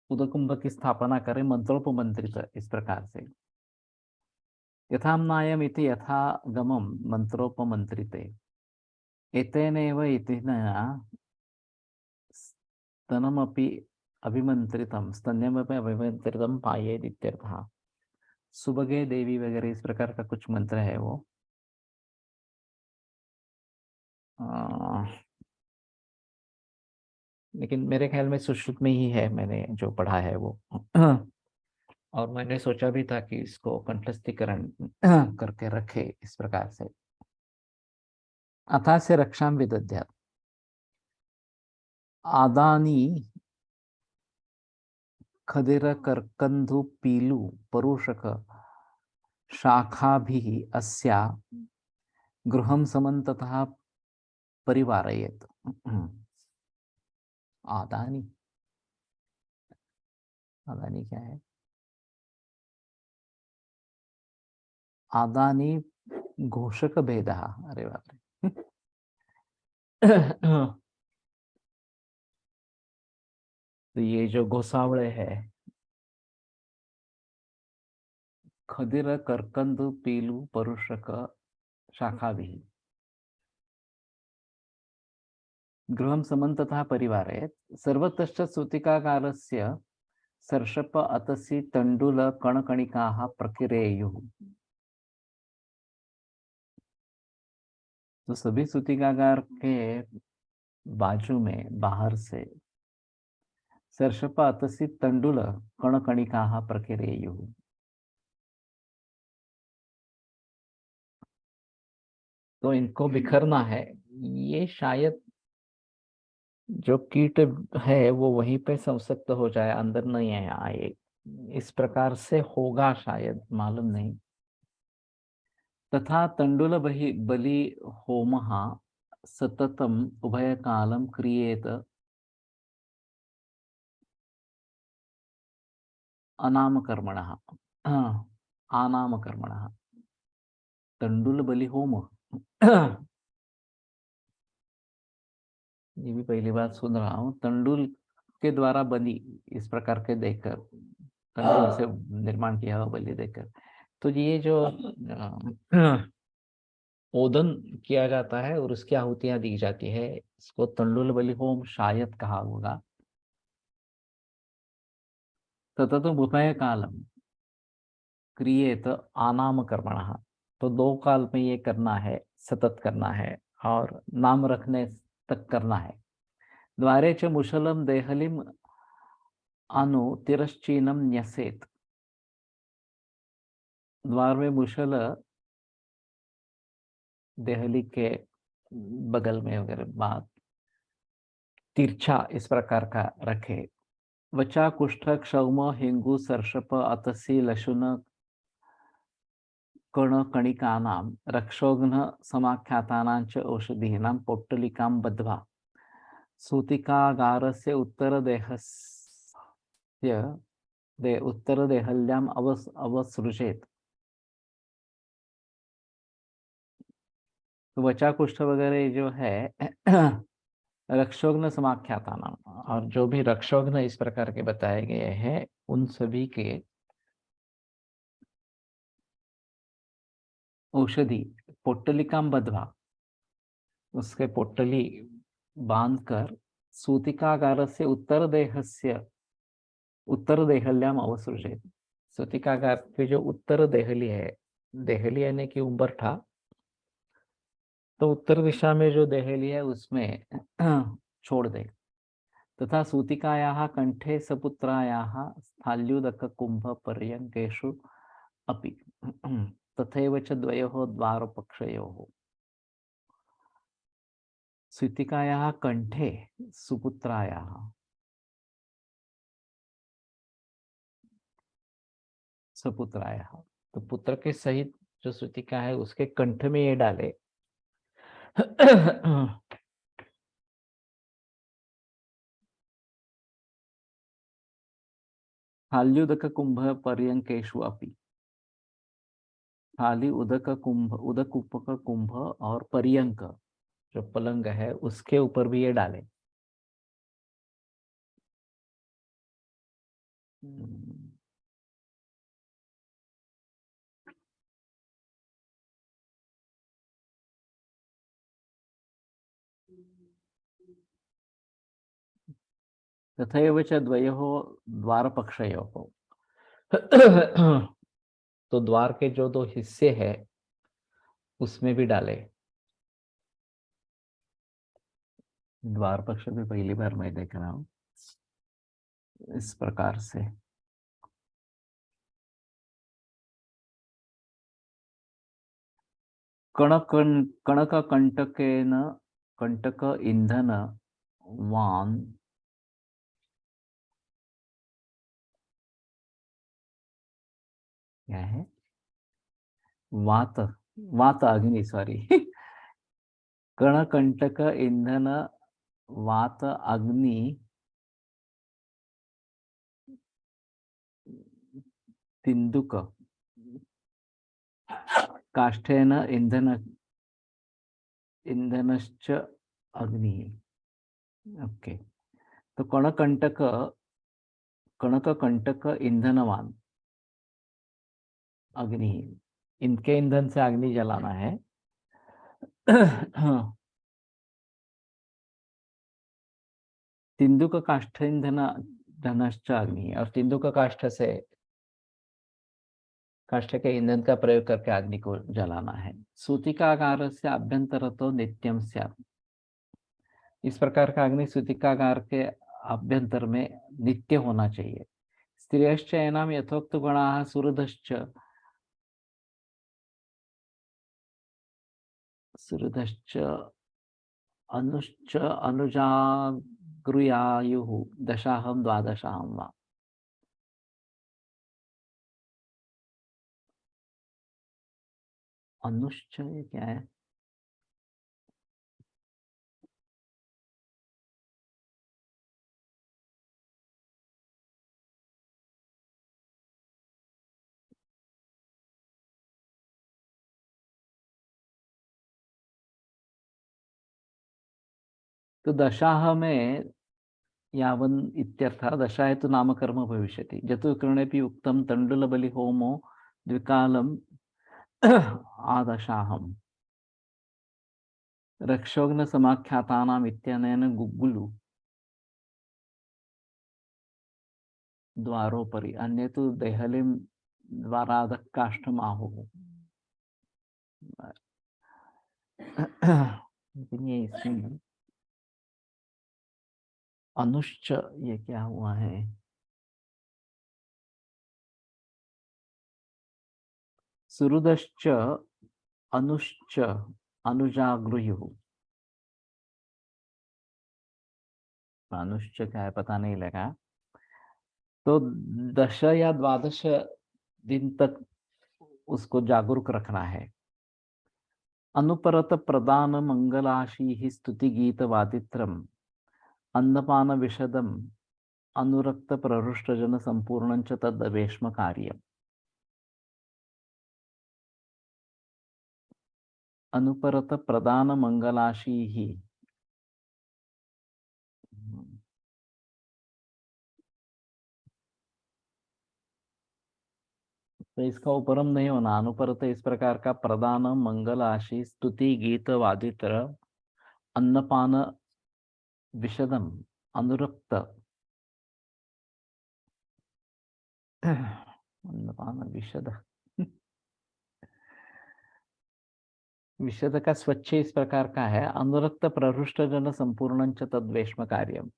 उदकुंभ की स्थापना करें मंत्रोपमंत्रित इस प्रकार से। यथाम्नायम इति यथा गमम मंत्रोपमंत्रिते, एतेनैव इति न स्तनमपि अभिमंत्रितम स्तन्यमपि अभिमंत्रितम पायेद इत्यर्थः। सुबगे देवी वगैरह इस प्रकार का कुछ मंत्र है वो। लेकिन मेरे ख्याल में सुश्रुत में ही है, मैंने जो पढ़ा है वो। और मैंने सोचा भी था कि इसको कंठस्थीकरण करके रखे इस प्रकार से। अथा से रक्षाम विदध्यात् आदानी खदिर कर्कंधु पीलु परुषक शाखाभिः अस्या गृहं समन्ततः परिवारयेत्। आदानी, आदानी क्या है? आदानी घोषक भेदः, अरे बाप रे। तो ये जो घोसावड़े है, खदिर कर्कंधु पीलु परुषक शाखाभिः गृहं समन्ततः परिवारयेत्। सर्वतश्च सूतिकाकारस्य सर्षप अतसि तंडुल कणकणिकाः प्रकिरेयुः। तो सभी सूतिकागार के बाजू में बाहर से सर्षप अतसि तंडुल कणकणिकाः प्रकिरेयुः। तो इनको बिखरना है। ये शायद जो कीट है वो वहीं पे संसक्त हो जाए, अंदर नहीं आए, इस प्रकार से होगा शायद, मालूम नहीं। तथा तंडुल बलि होमः सततम उभय कालम क्रियेत अनामकर्मणः। अनामकर्मणः तंडुल बलि होम। ये भी पहली बार सुन रहा हूँ। तंडुल के द्वारा बनी इस प्रकार के देखकर, तंडुल से निर्माण किया हुआ बलि देखकर, तो ये जो ओदन किया जाता है और उसकी आहुतियां दी जाती है, इसको तंडुल बलि होम शायद कहा होगा। ततत उभय कालम क्रिएत आनाम कर्मणः, तो दो काल में ये करना है, सतत करना है और नाम रखने तक करना है। द्वारे च मुशलम देहलिम अनु तिरश्चीनम न्यसेत, द्वार में मुशल देहली के बगल में वगैरह बात तिरछा इस प्रकार का रखे। वचा कुष्ठ क्षौम हिंगु सर्षप अतसी लशुन कण कणिकानां रक्षोघ्न समाख्यातानां च औषधीनां पोट्टलिकां बद्ध्वा सूतिकागारस्य उत्तरदेहल्याम् अवसृजेत। तो वचा कुष्ठ वगैरह जो है रक्षोघ्न समाख्याता नाम, और जो भी रक्षोघ्न इस प्रकार के बताए गए हैं उन सभी के औषधि पोट्टलिकाम बद्ध्वा, उसके पोट्टली बांधकर सूतिकागार से उत्तर देहल्याम अवसृजेत। सूतिकागार के जो उत्तर देहली है, देहली यानी कि उंबरठा, तो उत्तर दिशा में जो देहली है उसमें छोड़ दे। तथा सूतिकायाः कंठे सपुत्रायाः स्थाल्युदक कुंभ पर्यंकेषु अपि तथैव च द्वयोः द्वारपक्षयोः। सूतिकायाः कंठे सुपुत्रायाः, सपुत्रायाः, तो पुत्र के सहित जो सूतिका है उसके कंठ में ये डाले। स्थाल्युदक कुंभ पर्यंकेषु अपि, थाली उदक कुंभ, उदक उपक कुंभ और पर्यंक जो पलंग है उसके ऊपर भी ये डाले। तथैव च द्वयोः द्वारपक्षयोः, तो द्वार के जो दो हिस्से हैं उसमें भी डाले। द्वार पक्ष भी पहली बार मैं देख रहा हूँ इस प्रकार से। कणक कंटकेन कंटक ईंधन वान, क्या है, वात, वात अग्नि, सॉरी कणकंटक ईंधन वात अग्नि तिंदुक काष्ठेन ईंधनश्च अग्नि। ओके, तो कणकंटक ईंधनवान अग्नि, इनके ईंधन से अग्नि जलाना है। तिंदुक काष्ठ ईंधन धनश्च अग्नि, और तिंदुक काष्ठ से, काष्ठ के ईंधन का प्रयोग करके अग्नि को जलाना है। सूतिकागार से अभ्यंतर तो नित्यम स्यात्, इस प्रकार का अग्नि सूतिकागार के अभ्यंतर में नित्य होना चाहिए। स्त्रियश्च एनाम यथोक्त गुणाः सुहृदश्च अनुश्च अनुजागृयायुः दशाहं द्वादशाहं वा। अनुश्च ये क्या है? तो दशाह में यावन् इत्यर्थः। दशाय तु नामकर्म भविष्यति। जतुकर्णेऽपि उक्तं तण्डुलबलि होमो द्विकालम् आदशाहम्। रक्षोघ्न समाख्यातानाम् इत्यनेन गुग्गुलु द्वारोपरि, अन्ये तु देहलीं द्वारादः काष्ठमाहुः। लेकिन ये इसमें अनुश्च ये क्या हुआ है? सुहृदश्च अनुश्च अनुजागृयुः। अनुश्च क्या है पता नहीं लगा। तो 10 या 12 दिन तक उसको जागरूक रखना है। अनुपरत प्रदान मंगलाशी स्तुति गीत वादित्रम अन्नपान विशदम अनुरक्त प्रहृष्ट जन संपूर्ण तदवेश्म कार्य। अनुपरत प्रदान मंगलाशी ही, तो इसका उपरम नहीं होना। अनुपरत इस प्रकार का प्रदान मंगल आशी स्तुति गीत वादित्र अन्नपान विशदम अनुरक्त अन्नपान विशद विशद का स्वच्छ इस प्रकार का है। अनुरक्त प्रहृष्ट जन संपूर्ण तद्वेश्म कार्यम।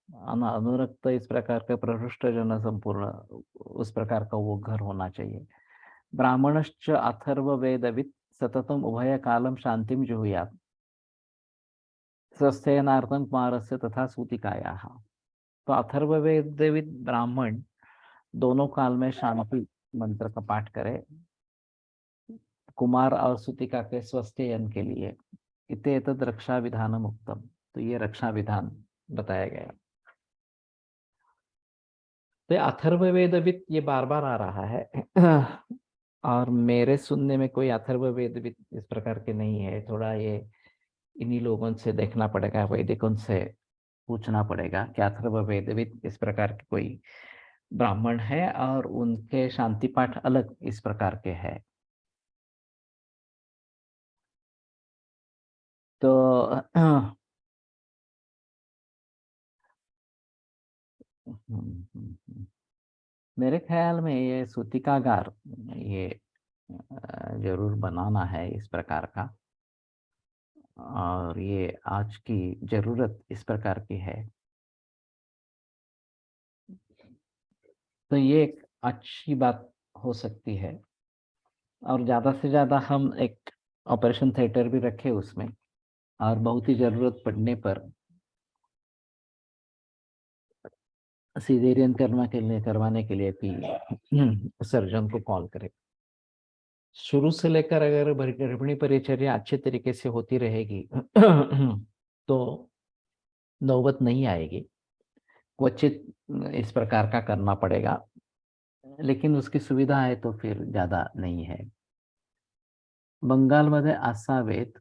अनुरक्त इस प्रकार का प्रहृष्ट जन संपूर्ण उस प्रकार का वो घर होना चाहिए। ब्राह्मणश्च अथर्व वेदवित् सततम उभय कालम शांतिम जुहुयात् स्वस्थयनार्थम कुमारस्य तथा सूतिकायाः। तो अथर्ववेदविद ब्राह्मण दोनों काल में शांति मंत्र का पाठ करे कुमार और सूतिका के स्वस्थयन के लिए। इते एतद् रक्षा विधानम उक्तम। तो ये रक्षा विधान बताया गया। तो अथर्ववेदविद ये बार बार आ रहा है और मेरे सुनने में कोई अथर्ववेदविद इस प्रकार के नहीं है। थोड़ा ये इन्हीं लोगों से देखना पड़ेगा, वैदिकों से पूछना पड़ेगा कि अथर्ववेदविद इस प्रकार के कोई ब्राह्मण है और उनके शांति पाठ अलग इस प्रकार के हैं। तो मेरे ख्याल में ये सूतिकागार ये जरूर बनाना है इस प्रकार का, और ये आज की जरूरत इस प्रकार की है। तो ये एक अच्छी बात हो सकती है। और ज़्यादा से ज़्यादा हम एक ऑपरेशन थिएटर भी रखे उसमें, और बहुत ही ज़रूरत पड़ने पर सीजेरियन करवाने के लिए भी सर्जन को कॉल करें। शुरू से लेकर अगर गर्भिणी परिचर्या अच्छे तरीके से होती रहेगी तो नौबत नहीं आएगी। क्वचित इस प्रकार का करना पड़ेगा, लेकिन उसकी सुविधा है तो फिर ज़्यादा नहीं है। बंगालमध्ये असावेत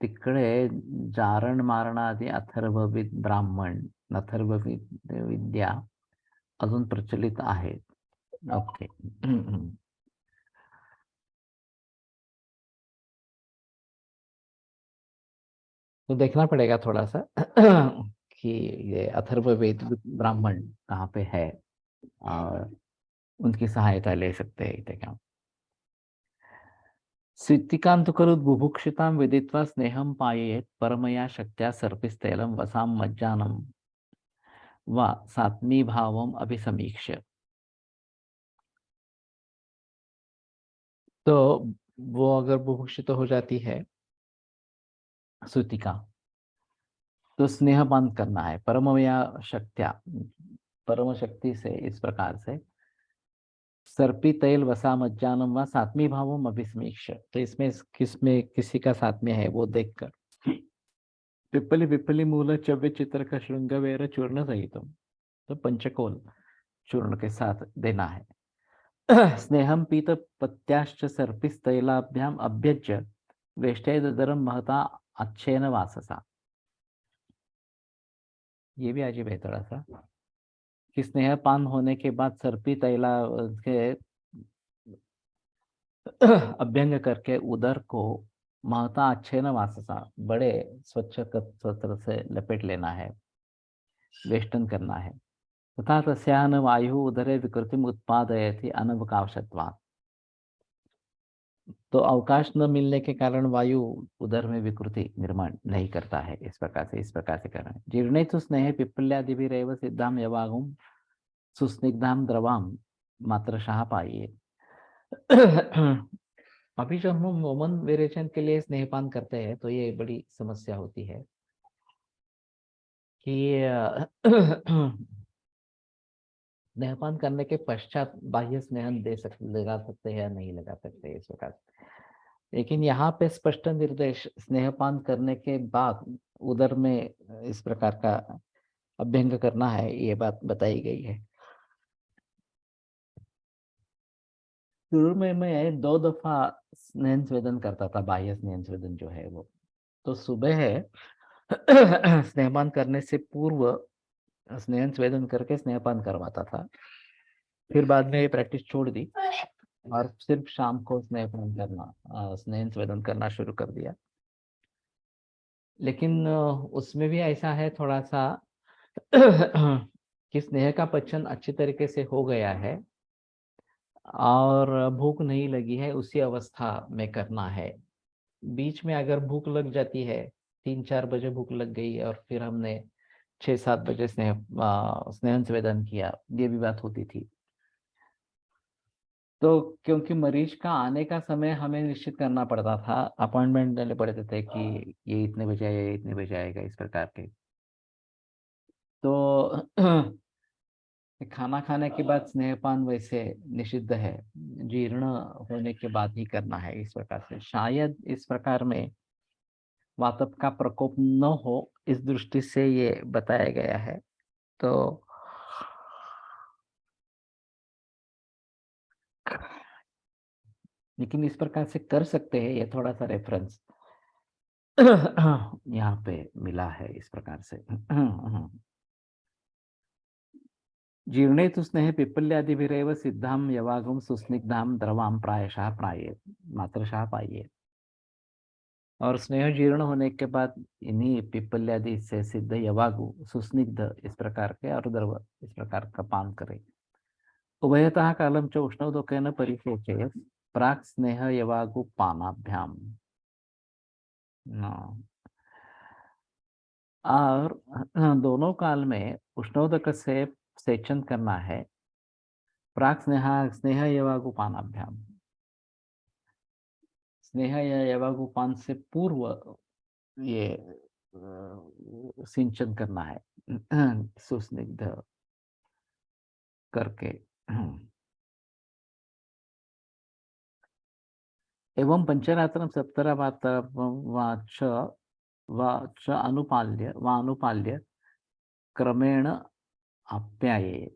तिकडे जारण मारणादी अथर्वविद ब्राह्मण अथर्वविद विद्या अजून प्रचलित आहेत। ओके तो देखना पड़ेगा थोड़ा सा कि ये अथर्ववेद ब्राह्मण कहाँ पे है और उनकी सहायता ले सकते हैं इथे क्या। स्वीतिकांत करुत बुभुक्षितां विदित्वा स्नेहं पायेत परमया शक्त्या सर्पिस्तैलं वसां मज्जानं व सात्मी भावम अभिसमीक्ष्य। तो वो अगर बुभुक्षित हो जाती है स्वीतिका, तो स्नेहपान करना है परमया शक्त्या, परम शक्ति से इस प्रकार से सर्पी तैल वसा मज्जानम व सात्मी भावम अभिसमीक्ष। तो इसमें किसमें किसी का सात्म्य है वो देखकर पिप्पली पिप्पली मूल चव्य चित्र का श्रृंगवेर चूर्ण सहितम, तो पंचकोल चूर्ण के साथ देना है। स्नेहम पीत पत्याश्च सर्पिस्तैलाभ्याम अभ्यज्य वेष्टेदरम महता अच्छेन वाससा। ये भी अजीब है थोड़ा सा, कि स्नेहपान होने के बाद सर्पी तैला के अभ्यंग करके उदर को महता अच्छे न वाससा बड़े स्वच्छ वस्त्र से लपेट लेना है, वेष्टन करना है। तथा तस्यान वायु उदरे विकृतिम उत्पादयति अनवकाशत्वात्। तो अवकाश न मिलने के कारण वायु उदर में विकृति निर्माण नहीं करता है। इस प्रकार से करना है। जीर्णे तो स्नेह पिप्पल्यादि भी रेव सिद्धाम यवागुम सुस्निग्धाम द्रवाम मात्रशः पाइये। अभी जब हम वमन विरेचन के लिए स्नेहपान करते हैं तो ये बड़ी समस्या होती है कि स्नेहपान करने के पश्चात बाह्य स्नेहन लगा सकते हैं या नहीं लगा सकते इस प्रकार। लेकिन यहाँ पे स्पष्ट निर्देश स्नेहपान करने के बाद उदर में इस प्रकार का अभ्यंग करना है, ये बात बताई गई है। शुरू में मैं 2 दफा स्नेहन स्वेदन करता था, बाह्य स्नेहन स्वेदन जो है वो। तो सुबह है स्नेहपान करने से पूर्व स्नेहन स्वेदन करके स्नेहपान करवाता था। फिर बाद में ये प्रैक्टिस छोड़ दी और सिर्फ शाम को स्नेहपान करना, स्नेहन स्वेदन करना शुरू कर दिया। लेकिन उसमें भी ऐसा है थोड़ा सा कि स्नेह का पचन अच्छी तरीके से हो गया है और भूख नहीं लगी है, उसी अवस्था में करना है। बीच में अगर भूख लग जाती है, 3-4 बजे भूख लग गई और फिर हमने 6-7 बजे स्नेहन स्वेदन किया, ये भी बात होती थी। तो क्योंकि मरीज का आने का समय हमें निश्चित करना पड़ता था, अपॉइंटमेंट लेने पड़ते थे कि ये इतने बजे आएगा, ये इतने बजे आएगा, इस प्रकार के। तो खाना खाने के बाद स्नेहपान वैसे निषिद्ध है, जीर्ण होने के बाद ही करना है। इस प्रकार से शायद इस प्रकार में वातप का प्रकोप न हो, इस दृष्टि से ये बताया गया है। तो लेकिन इस प्रकार से कर सकते हैं, ये थोड़ा सा रेफरेंस यहाँ पे मिला है इस प्रकार से। जीर्णे तु स्नेह पिप्पल्यादिभिरेव सिद्धाम यवागुम सुस्निग्धाम द्रवाम प्रायशः प्राये मात्रशः पाइये। और स्नेह जीर्ण होने के बाद इन्हीं पिप्पल्यादि से सिद्ध यवागु सुस्निग्ध इस प्रकार के और द्रव इस प्रकार का पान करे। उभयतः कालम च उष्णोदकेन परिशोचयेत् प्राक् स्नेह यवागु पानाभ्याम। और दोनों काल में उष्णोदक से सेचन करना है, प्राक स्नेह स्नेह यवागुपानाभ्याम, स्नेह या यवागुपान से पूर्व ये सिंचन करना है सुस्निग्ध करके। एवं पंचरात्रम सप्तरा वाच वाच अनुपाल्य क्रमेण आप्याये।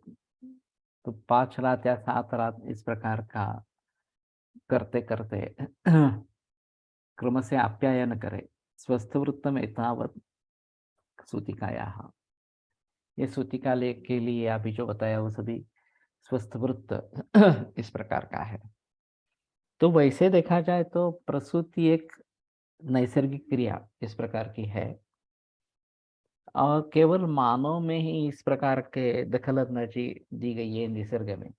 तो 5 रात या 7 रात इस प्रकार का करते करते क्रम से आप्यायन करे। स्वस्थ वृत्तम एतावत सूतिकाया। ये सूतिका के लिए अभी जो बताया वो सभी स्वस्थ वृत्त इस प्रकार का है। तो वैसे देखा जाए तो प्रसूति एक नैसर्गिक क्रिया इस प्रकार की है और केवल मानव में ही इस प्रकार के दखल अंदाजी दी गई है निसर्ग में।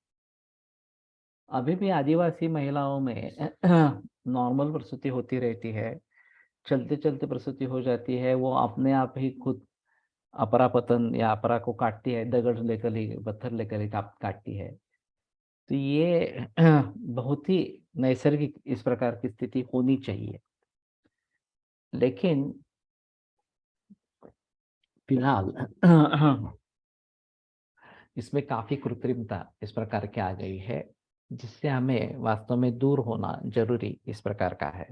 अभी भी आदिवासी महिलाओं में नॉर्मल प्रसूति होती रहती है, चलते चलते प्रसूति हो जाती है, वो अपने आप ही खुद अपरा पतन या अपरा को काटती है, दगड़ लेकर ही पत्थर लेकर ही काटती है। तो ये बहुत ही नैसर्गिक इस प्रकार की स्थिति होनी चाहिए। लेकिन फिलहाल इसमें काफी कृत्रिमता इस प्रकार की आ गई है, जिससे हमें वास्तव में दूर होना जरूरी इस प्रकार का है।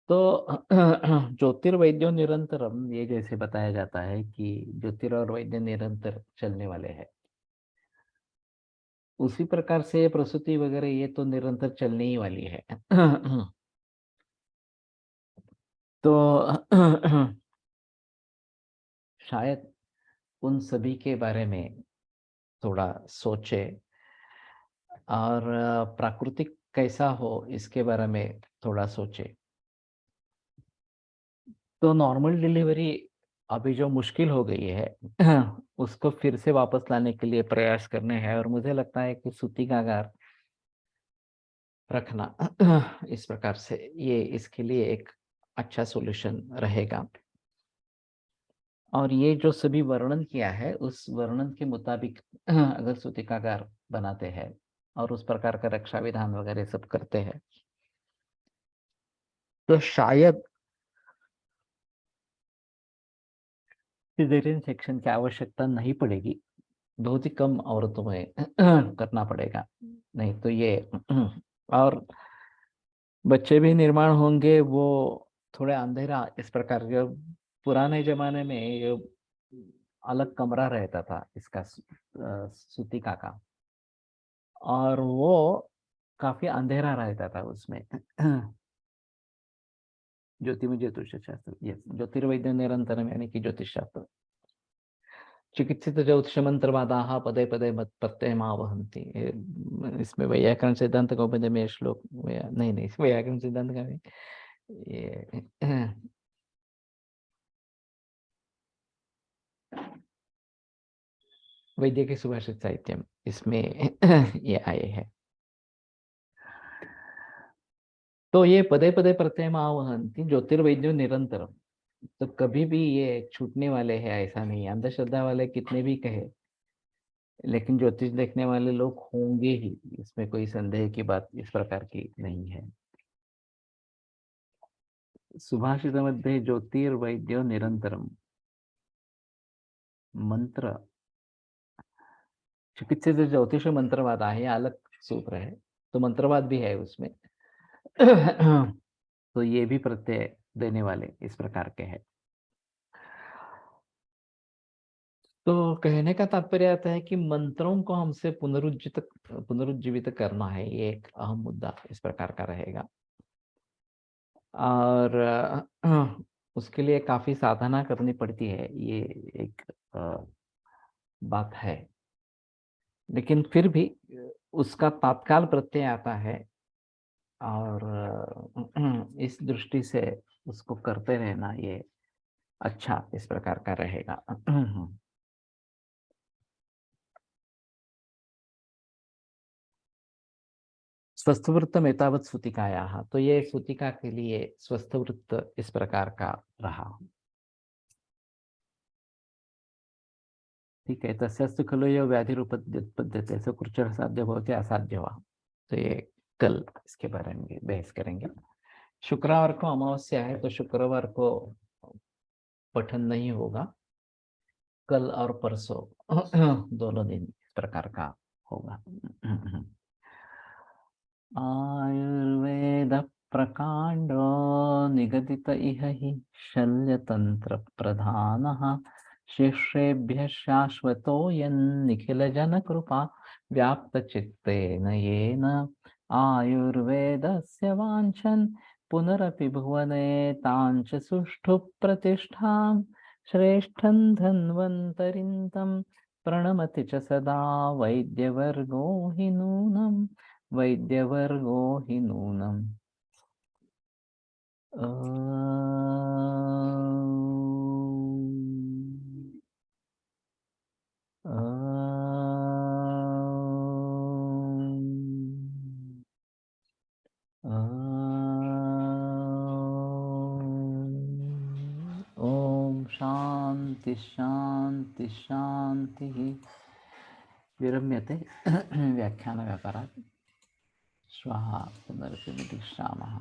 तो ज्योतिर्वैद्यो निरंतरम, ये जैसे बताया जाता है कि ज्योतिर और वैद्य निरंतर चलने वाले हैं, उसी प्रकार से प्रसूति वगैरह ये तो निरंतर चलने ही वाली है। तो शायद उन सभी के बारे में थोड़ा सोचे और प्राकृतिक कैसा हो इसके बारे में थोड़ा सोचे। तो नॉर्मल डिलीवरी अभी जो मुश्किल हो गई है उसको फिर से वापस लाने के लिए प्रयास करने हैं, और मुझे लगता है कि सूती का आगार रखना इस प्रकार से ये इसके लिए एक अच्छा सॉल्यूशन रहेगा। और ये जो सभी वर्णन किया है उस वर्णन के मुताबिक अगर सूती का आगार बनाते हैं और उस प्रकार का रक्षा विधान वगैरह सब करते हैं तो शायद सिजेरियन सेक्शन की आवश्यकता नहीं पड़ेगी, बहुत ही कम औरतों में करना पड़ेगा। नहीं तो ये और बच्चे भी निर्माण होंगे वो थोड़े अंधेरा इस प्रकार के। पुराने जमाने में ये अलग कमरा रहता था इसका सूतिका का, और वो काफी अंधेरा रहता था उसमें। ज्योतिर्मय ज्योतिष शास्त्र, यस, ज्योतिर्वैद्य निरंतरम यानी कि ज्योतिष शास्त्र। चिकित्सित ज्योतिषमंत्रवादाः पदे पदे मत प्रत्ययमावहन्ति। इसमें वैयाकरण सिद्धांत कौमुदी में श्लोक, नहीं नहीं वैयाकरण सिद्धांत का नहीं, ये वैद्य के सुभाषित साहित्यम इसमें ये आए हैं। तो ये पदे पदे प्रत्ययमावहन्ति ज्योतिर्वैद्यो निरंतरम, तो कभी भी ये छूटने वाले हैं ऐसा नहीं। अंधश्रद्धा वाले कितने भी कहे, लेकिन ज्योतिष देखने वाले लोग होंगे ही, इसमें कोई संदेह की बात इस प्रकार की नहीं है। सुभाषितमध्ये ज्योतिर्वैद्यो निरंतरम मंत्र, चिकित्सित ज्योतिष मंत्रवाद है, अलग सूत्र है, तो मंत्रवाद भी है उसमें। तो ये भी प्रत्यय देने वाले इस प्रकार के हैं। तो कहने का तात्पर्य आता है कि मंत्रों को हमसे पुनरुज्जीवित करना है, ये एक अहम मुद्दा इस प्रकार का रहेगा। और उसके लिए काफी साधना करनी पड़ती है, ये एक बात है। लेकिन फिर भी उसका तात्काल प्रत्यय आता है, और इस दृष्टि से उसको करते रहना ये अच्छा इस प्रकार का रहेगा। स्वस्थवृत्तम एतावत् सूतिकायाः, तो ये सूतिका के लिए स्वस्थवृत्त इस प्रकार का रहा। ठीक है, तस्यास्तु खलु यो व्याधिरुपद्यते सकुर्चः साध्य भवति असाध्य वा। तो ये कल इसके बारे में बहस करेंगे। शुक्रवार को अमावस्या है तो शुक्रवार को पठन नहीं होगा, कल और परसों दोनों दिन इस प्रकार का होगा। आयुर्वेद प्रकांडो निगदित इह हि शल्यतंत्र प्रधानः शिष्येभ्यः शाश्वतो यन्निखिल जन कृपा व्याप्त चित्तेन येन आयुर्वेदस्य वाञ्छन् पुनरपि भुवने ताञ्च सुष्ठु प्रतिष्ठां श्रेष्ठं धन्वन्तरिं तं प्रणमति च सदा वैद्यवर्गो हि नूनम् वैद्यवर्गो हि नूनम्। ओम शांति शांति शांति। विरम्यते व्याख्यान व्यापारात्। श्वः पुनर्मिलिष्यामः।